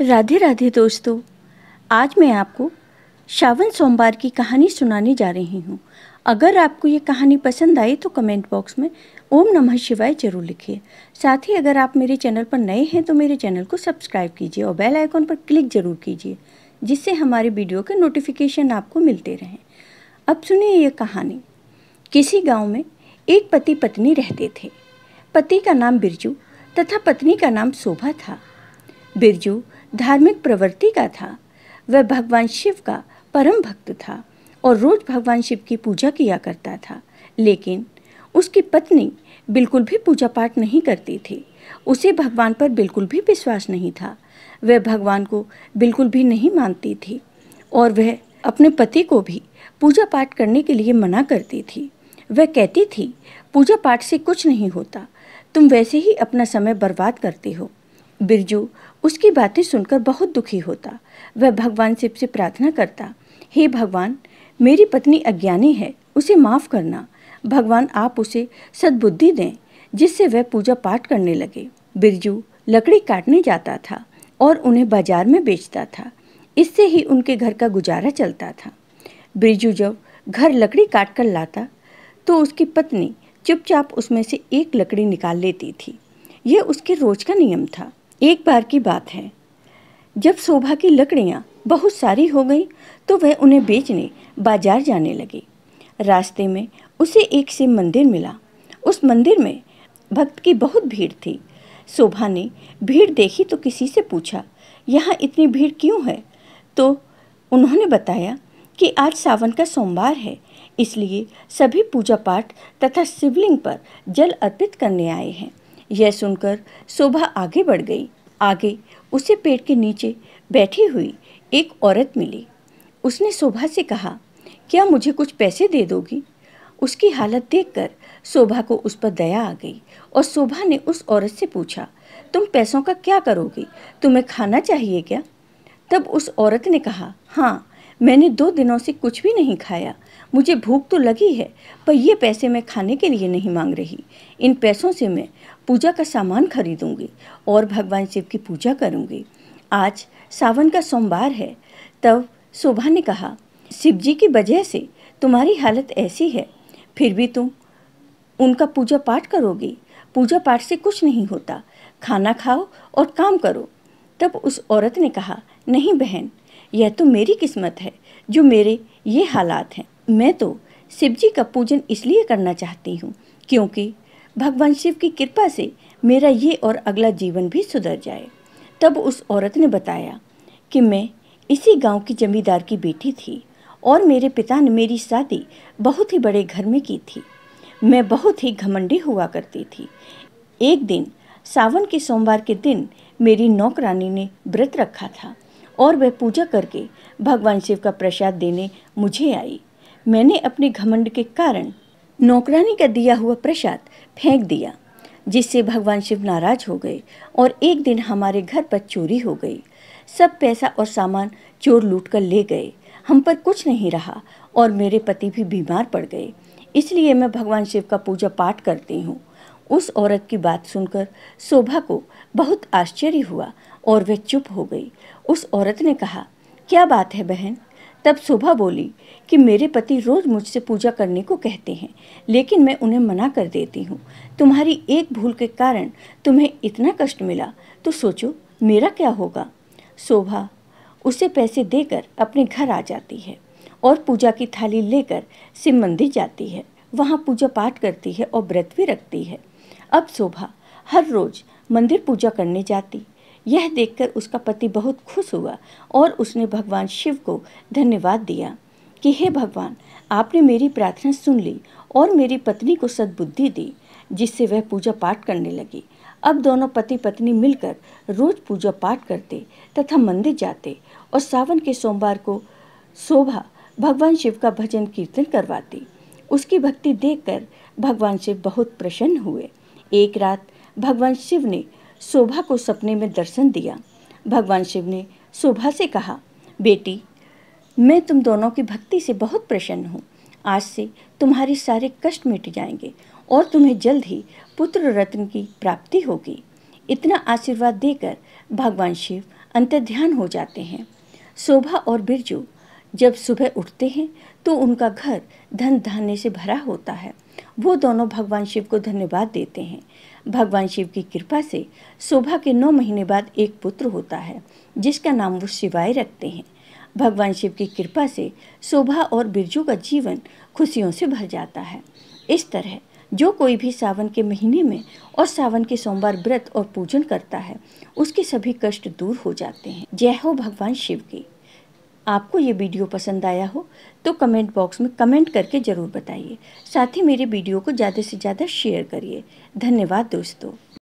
राधे राधे दोस्तों, आज मैं आपको श्रावण सोमवार की कहानी सुनाने जा रही हूँ। अगर आपको ये कहानी पसंद आई तो कमेंट बॉक्स में ओम नमः शिवाय जरूर लिखिए। साथ ही अगर आप मेरे चैनल पर नए हैं तो मेरे चैनल को सब्सक्राइब कीजिए और बेल आइकॉन पर क्लिक जरूर कीजिए, जिससे हमारे वीडियो के नोटिफिकेशन आपको मिलते रहें। अब सुनिए ये कहानी। किसी गाँव में एक पति पत्नी रहते थे। पति का नाम बिरजू तथा पत्नी का नाम शोभा था। बिरजू धार्मिक प्रवृत्ति का था। वह भगवान शिव का परम भक्त था और रोज भगवान शिव की पूजा किया करता था। लेकिन उसकी पत्नी बिल्कुल भी पूजा पाठ नहीं करती थी। उसे भगवान पर बिल्कुल भी विश्वास नहीं था। वह भगवान को बिल्कुल भी नहीं मानती थी और वह अपने पति को भी पूजा पाठ करने के लिए मना करती थी। वह कहती थी, पूजा पाठ से कुछ नहीं होता, तुम वैसे ही अपना समय बर्बाद करते हो। बिरजू उसकी बातें सुनकर बहुत दुखी होता। वह भगवान शिव से प्रार्थना करता, हे भगवान, मेरी पत्नी अज्ञानी है, उसे माफ़ करना। भगवान आप उसे सद्बुद्धि दें जिससे वह पूजा पाठ करने लगे। बिरजू लकड़ी काटने जाता था और उन्हें बाजार में बेचता था। इससे ही उनके घर का गुजारा चलता था। बिरजू जब घर लकड़ी काट कर लाता तो उसकी पत्नी चुपचाप उसमें से एक लकड़ी निकाल लेती थी। यह उसके रोज का नियम था। एक बार की बात है, जब शोभा की लकड़ियाँ बहुत सारी हो गईं तो वह उन्हें बेचने बाजार जाने लगी। रास्ते में उसे एक शिव मंदिर मिला। उस मंदिर में भक्त की बहुत भीड़ थी। शोभा ने भीड़ देखी तो किसी से पूछा, यहाँ इतनी भीड़ क्यों है? तो उन्होंने बताया कि आज सावन का सोमवार है, इसलिए सभी पूजा पाठ तथा शिवलिंग पर जल अर्पित करने आए हैं। यह सुनकर शोभा आगे बढ़ गई। आगे उसे पेड़ के नीचे बैठी हुई एक औरत मिली। उसने शोभा से कहा, क्या मुझे कुछ पैसे दे दोगी? उसकी हालत देखकर शोभा को उस पर दया आ गई और शोभा ने उस औरत से पूछा, तुम पैसों का क्या करोगी? तुम्हें खाना चाहिए क्या? तब उस औरत ने कहा, हाँ, मैंने 2 दिनों से कुछ भी नहीं खाया। मुझे भूख तो लगी है, पर ये पैसे मैं खाने के लिए नहीं मांग रही। इन पैसों से मैं पूजा का सामान खरीदूंगी और भगवान शिव की पूजा करूंगी। आज सावन का सोमवार है। तब शोभा ने कहा, शिव जी की वजह से तुम्हारी हालत ऐसी है, फिर भी तुम उनका पूजा पाठ करोगी। पूजा पाठ से कुछ नहीं होता, खाना खाओ और काम करो। तब उस औरत ने कहा, नहीं बहन, यह तो मेरी किस्मत है जो मेरे ये हालात हैं। मैं तो शिव जी का पूजन इसलिए करना चाहती हूँ क्योंकि भगवान शिव की कृपा से मेरा ये और अगला जीवन भी सुधर जाए। तब उस औरत ने बताया कि मैं इसी गांव की जमींदार की बेटी थी और मेरे पिता ने मेरी शादी बहुत ही बड़े घर में की थी। मैं बहुत ही घमंडी हुआ करती थी। एक दिन सावन के सोमवार के दिन मेरी नौकरानी ने व्रत रखा था और वह पूजा करके भगवान शिव का प्रसाद देने मुझे आई। मैंने अपने घमंड के कारण नौकरानी का दिया हुआ प्रसाद फेंक दिया, जिससे भगवान शिव नाराज हो गए और एक दिन हमारे घर पर चोरी हो गई। सब पैसा और सामान चोर लूट कर ले गए। हम पर कुछ नहीं रहा और मेरे पति भी बीमार पड़ गए। इसलिए मैं भगवान शिव का पूजा पाठ करती हूँ। उस औरत की बात सुनकर शोभा को बहुत आश्चर्य हुआ और वह चुप हो गई। उस औरत ने कहा, क्या बात है बहन? तब शोभा बोली कि मेरे पति रोज मुझसे पूजा करने को कहते हैं, लेकिन मैं उन्हें मना कर देती हूँ। तुम्हारी एक भूल के कारण तुम्हें इतना कष्ट मिला, तो सोचो मेरा क्या होगा। शोभा उसे पैसे देकर अपने घर आ जाती है और पूजा की थाली लेकर शिव मंदिर जाती है। वहाँ पूजा पाठ करती है और व्रत भी रखती है। अब शोभा हर रोज मंदिर पूजा करने जाती। यह देखकर उसका पति बहुत खुश हुआ और उसने भगवान शिव को धन्यवाद दिया कि हे भगवान, आपने मेरी प्रार्थना सुन ली और मेरी पत्नी को सद्बुद्धि दी, जिससे वह पूजा पाठ करने लगी। अब दोनों पति पत्नी मिलकर रोज पूजा पाठ करते तथा मंदिर जाते और सावन के सोमवार को शोभा भगवान शिव का भजन कीर्तन करवाती। उसकी भक्ति देखकर भगवान शिव बहुत प्रसन्न हुए। एक रात भगवान शिव ने शोभा को सपने में दर्शन दिया। भगवान शिव ने शोभा से कहा, बेटी, मैं तुम दोनों की भक्ति से बहुत प्रसन्न हूँ। आज से तुम्हारे सारे कष्ट मिट जाएंगे और तुम्हें जल्द ही पुत्र रत्न की प्राप्ति होगी। इतना आशीर्वाद देकर भगवान शिव अंतर्ध्यान हो जाते हैं। शोभा और बिरजू जब सुबह उठते हैं तो उनका घर धन धान्य से भरा होता है। वो दोनों भगवान शिव को धन्यवाद देते हैं। भगवान शिव की कृपा से शोभा के 9 महीने बाद एक पुत्र होता है जिसका नाम वो शिवाय रखते हैं। भगवान शिव की कृपा से शोभा और बिरजू का जीवन खुशियों से भर जाता है। इस तरह जो कोई भी सावन के महीने में और सावन के सोमवार व्रत और पूजन करता है उसके सभी कष्ट दूर हो जाते हैं। जय हो भगवान शिव की। आपको ये वीडियो पसंद आया हो तो कमेंट बॉक्स में कमेंट करके ज़रूर बताइए। साथ ही मेरे वीडियो को ज़्यादा से ज़्यादा शेयर करिए। धन्यवाद दोस्तों।